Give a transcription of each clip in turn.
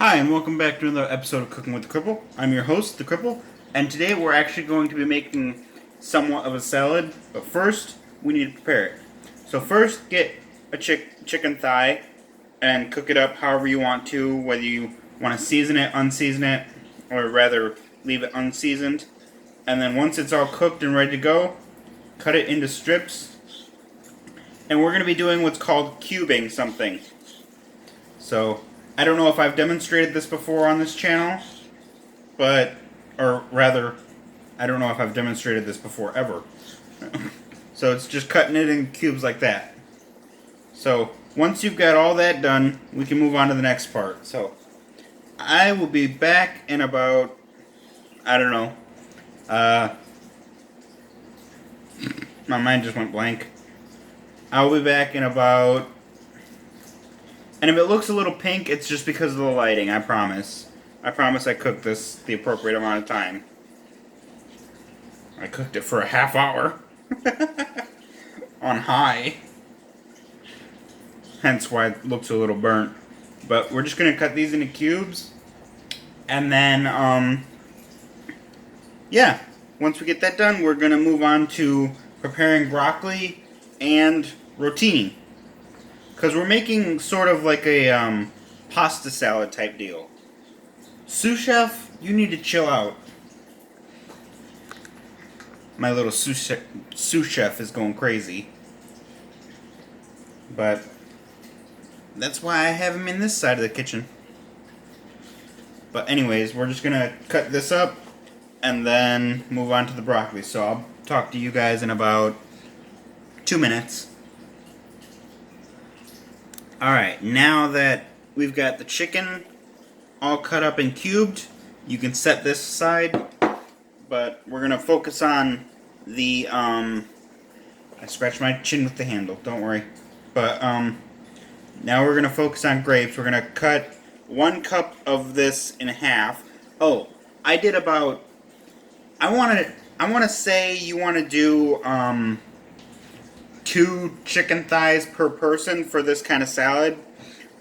Hi, and welcome back to another episode of Cooking with the Cripple. I'm your host, the Cripple, and today we're actually going to be making somewhat of a salad, but first, we need to prepare it. So first, get a chicken thigh and cook it up however you want to, whether you want to season it, unseason it, or rather leave it unseasoned. And then once it's all cooked and ready to go, cut it into strips. And we're going to be doing what's called cubing something. So I don't know if I've demonstrated this before on this channel, or rather, I don't know if I've demonstrated this before ever. So it's just cutting it in cubes like that. So once you've got all that done, we can move on to the next part. So I will be back in about, I don't know, my mind just went blank. I'll be back in about... And if it looks a little pink, it's just because of the lighting, I promise. I promise I cooked this the appropriate amount of time. I cooked it for a half hour. On high. Hence why it looks a little burnt. But we're just going to cut these into cubes. And then, yeah. Once we get that done, we're going to move on to preparing broccoli and rotini. Because we're making sort of like a pasta salad type deal. Sous chef, you need to chill out. My little sous chef is going crazy. But that's why I have him in this side of the kitchen. But anyways, we're just going to cut this up and then move on to the broccoli. So I'll talk to you guys in about 2 minutes. Alright, now that we've got the chicken all cut up and cubed, you can set this aside, but we're going to focus on the, I scratched my chin with the handle, don't worry. But, now we're going to focus on grapes. We're going to cut 1 cup of this in half. Oh, I did about, I want to say you want to do, 2 chicken thighs per person for this kind of salad,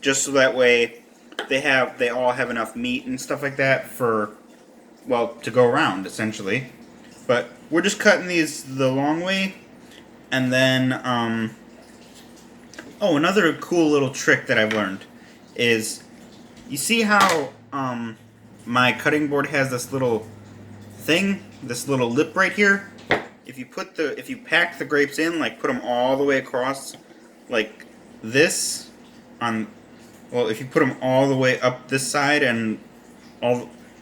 just so that way they all have enough meat and stuff like that for, well, to go around essentially. But we're just cutting these the long way, and then oh, another cool little trick that I've learned is, you see how my cutting board has this little thing, this little lip right here? If you pack the grapes in, like put them all the way across, like this, if you put them all the way up this side and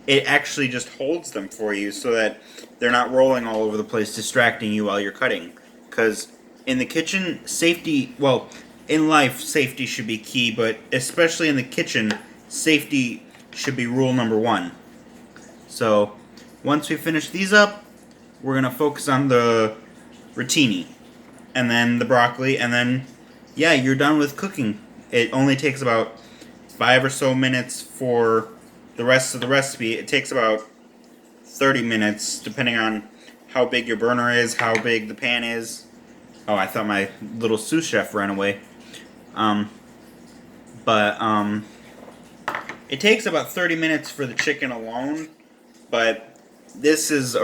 it actually just holds them for you so that they're not rolling all over the place, distracting you while you're cutting. Because in the kitchen, safety, well, in life, safety should be key, but especially in the kitchen, safety should be rule number 1. So once we finish these up, we're going to focus on the rotini, and then the broccoli, and then, yeah, you're done with cooking. It only takes about 5 or so minutes for the rest of the recipe. It takes about 30 minutes, depending on how big your burner is, how big the pan is. Oh, I thought my little sous chef ran away. It takes about 30 minutes for the chicken alone, but this is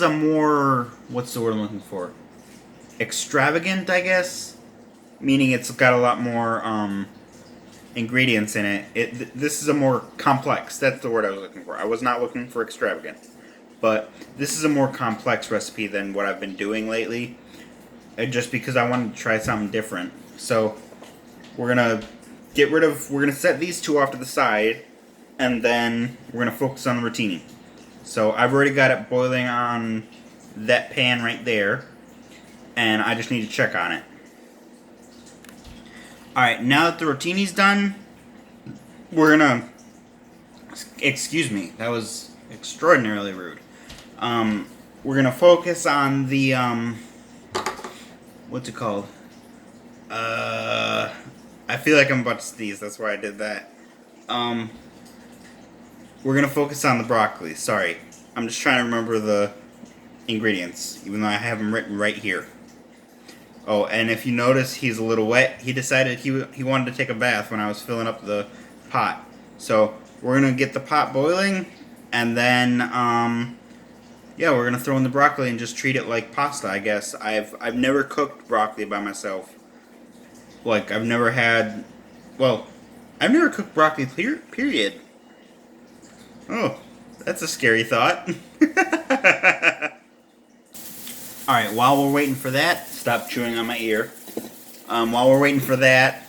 a more, what's the word I'm looking for? Extravagant, I guess? Meaning it's got a lot more ingredients in it. This is a more complex, that's the word I was looking for. I was not looking for extravagant. But this is a more complex recipe than what I've been doing lately. Just because I wanted to try something different. So we're going to set these 2 off to the side, and then we're going to focus on the rotini. So I've already got it boiling on that pan right there, and I just need to check on it. Alright, now that the rotini's done, we're gonna, excuse me, that was extraordinarily rude. We're gonna focus on the, what's it called? I feel like I'm about to sneeze, that's why I did that. We're going to focus on the broccoli. Sorry. I'm just trying to remember the ingredients, even though I have them written right here. Oh, and if you notice, he's a little wet. He decided he wanted to take a bath when I was filling up the pot. So we're gonna get the pot boiling, and then yeah, we're gonna throw in the broccoli and just treat it like pasta, I guess. I've never cooked broccoli by myself. Like I've never had, well, I've never cooked broccoli. Period. Oh, that's a scary thought. All right, while we're waiting for that, stop chewing on my ear. While we're waiting for that,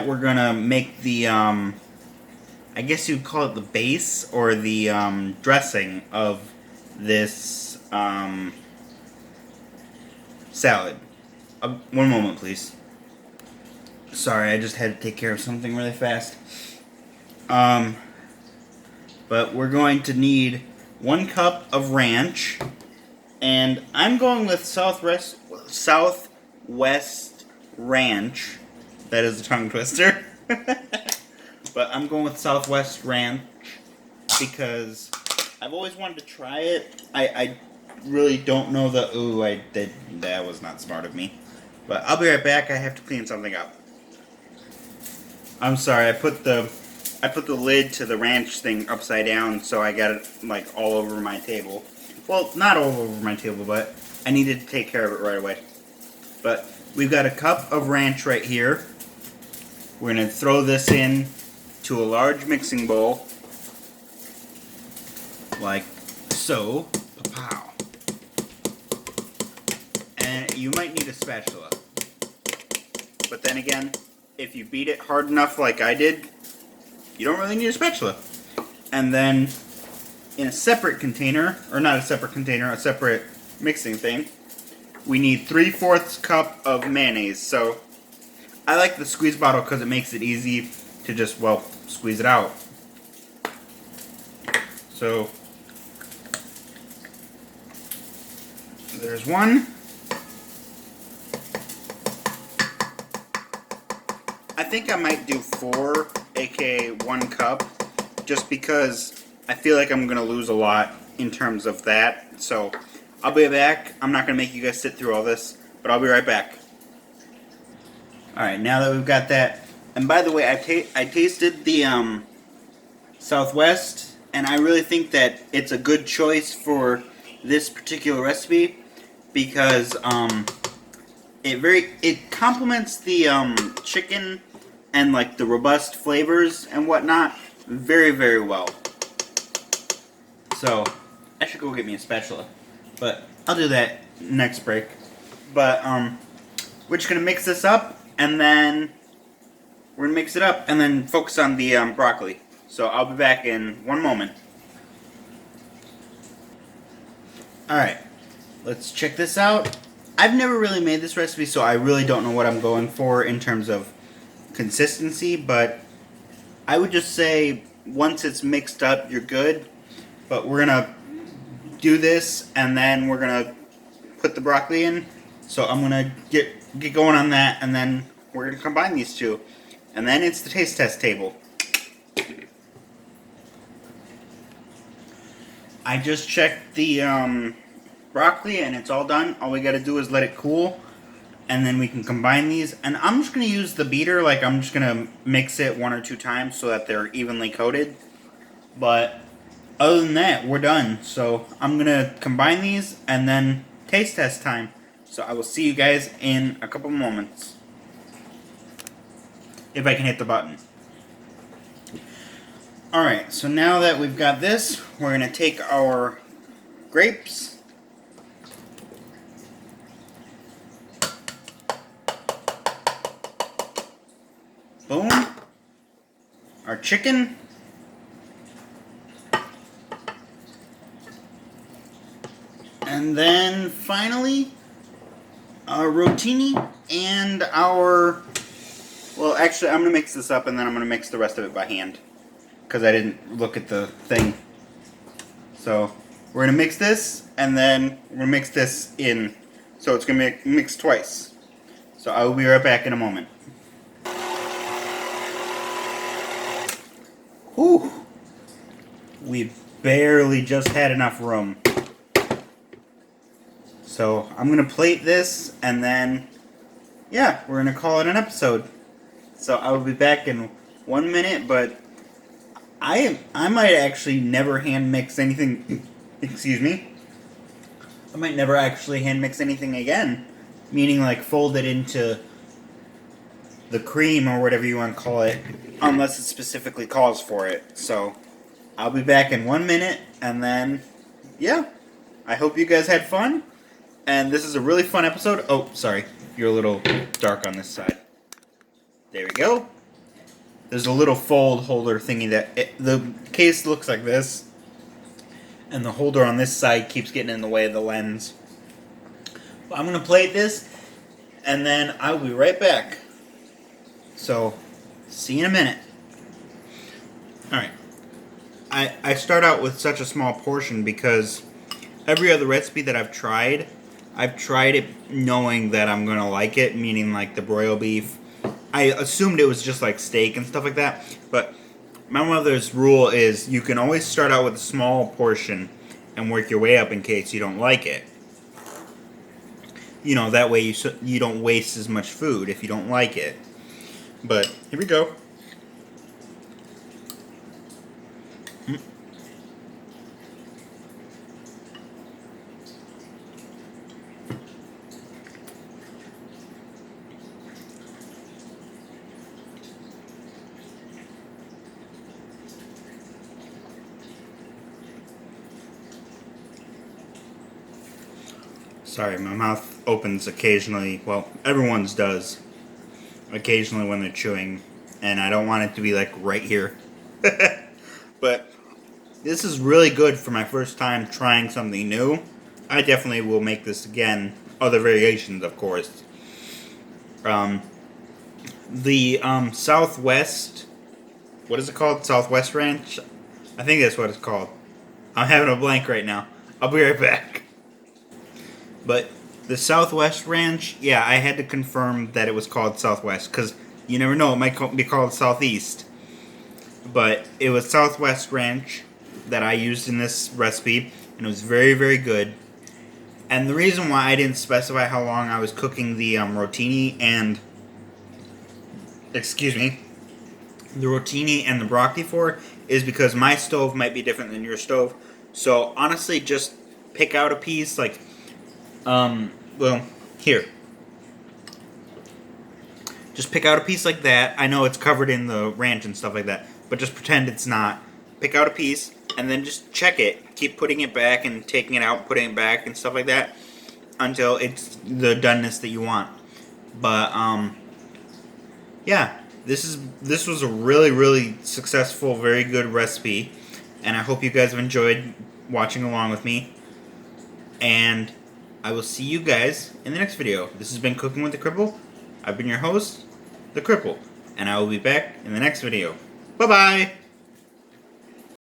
we're gonna make the I guess you'd call it the base or the dressing of this salad. One moment, please. Sorry, I just had to take care of something really fast. But we're going to need 1 cup of ranch, and I'm going with Southwest Ranch. That is a tongue twister. But I'm going with Southwest Ranch because I've always wanted to try it. I really don't know the... Ooh, that was not smart of me. But I'll be right back. I have to clean something up. I'm sorry, I put the lid to the ranch thing upside down, so I got it like all over my table. Well, not all over my table, but I needed to take care of it right away. But we've got a cup of ranch right here. We're going to throw this in to a large mixing bowl, like so. Pow. And you might need a spatula. But then again, if you beat it hard enough like I did, you don't really need a spatula. And then in a separate container, or not a separate container, a separate mixing thing, we need 3/4 cup of mayonnaise. So I like the squeeze bottle because it makes it easy to just, well, squeeze it out. So there's one. I think I might do 4, aka 1 cup, just because I feel like I'm going to lose a lot in terms of that. So I'll be back. I'm not going to make you guys sit through all this, but I'll be right back. Alright, now that we've got that, and by the way, I tasted the Southwest, and I really think that it's a good choice for this particular recipe because it complements the chicken and like the robust flavors and whatnot very, very well. So I should go get me a spatula, but I'll do that next break. But we're just gonna mix this up, and then we're gonna mix it up and then focus on the broccoli. So I'll be back in 1 moment. Alright, let's check this out. I've never really made this recipe, so I really don't know what I'm going for in terms of consistency, but I would just say once it's mixed up, you're good. But we're gonna do this, and then we're gonna put the broccoli in. So I'm gonna get going on that, and then we're gonna combine these two. And then it's the taste test table. I just checked the broccoli and it's all done. All we gotta do is let it cool, and then we can combine these. And I'm just gonna use the beater, like I'm just gonna mix it 1 or 2 times so that they're evenly coated. But other than that, we're done. So I'm gonna combine these and then taste test time. So I will see you guys in a couple moments. If I can hit the button. Alright, so now that we've got this, we're going to take our grapes. Boom. Our chicken. And then finally, our rotini and our... Well, actually, I'm going to mix this up and then I'm going to mix the rest of it by hand, because I didn't look at the thing. So we're going to mix this, and then we're going to mix this in. So it's going to be mixed twice. So I will be right back in a moment. Whew. We barely just had enough room. So I'm going to plate this, and then yeah, we're gonna call it an episode. So I will be back in 1 minute, but I might actually never hand mix anything. Excuse me. I might never actually hand mix anything again, meaning like fold it into the cream or whatever you want to call it, unless it specifically calls for it. So I'll be back in 1 minute, and then yeah, I hope you guys had fun. And this is a really fun episode. Oh, sorry, you're a little dark on this side. There we go. There's a little fold holder thingy that the case looks like this, and the holder on this side keeps getting in the way of the lens. But I'm gonna plate this, and then I'll be right back. So, see you in a minute. Alright. I start out with such a small portion because every other recipe that I've tried it knowing that I'm gonna like it, meaning like the broil beef. I assumed it was just like steak and stuff like that, but my mother's rule is you can always start out with a small portion and work your way up in case you don't like it. You know, that way you don't waste as much food if you don't like it. But here we go. Sorry, my mouth opens occasionally. Well, everyone's does. Occasionally when they're chewing. And I don't want it to be like right here. But this is really good for my first time trying something new. I definitely will make this again. Other variations, of course. The Southwest... What is it called? Southwest Ranch? I think that's what it's called. I'm having a blank right now. I'll be right back. But the Southwest Ranch, yeah, I had to confirm that it was called Southwest, because you never know, it might be called Southeast. But it was Southwest Ranch that I used in this recipe, and it was very, very good. And the reason why I didn't specify how long I was cooking the rotini and... Excuse me. The rotini and the broccoli for is because my stove might be different than your stove. So, honestly, just pick out a piece, like... well, here. Just pick out a piece like that. I know it's covered in the ranch and stuff like that, but just pretend it's not. Pick out a piece, and then just check it. Keep putting it back and taking it out, putting it back and stuff like that until it's the doneness that you want. But, yeah. This was a really, really successful, very good recipe, and I hope you guys have enjoyed watching along with me. And I will see you guys in the next video. This has been Cooking with the Cripple. I've been your host, the Cripple, and I will be back in the next video. Bye-bye!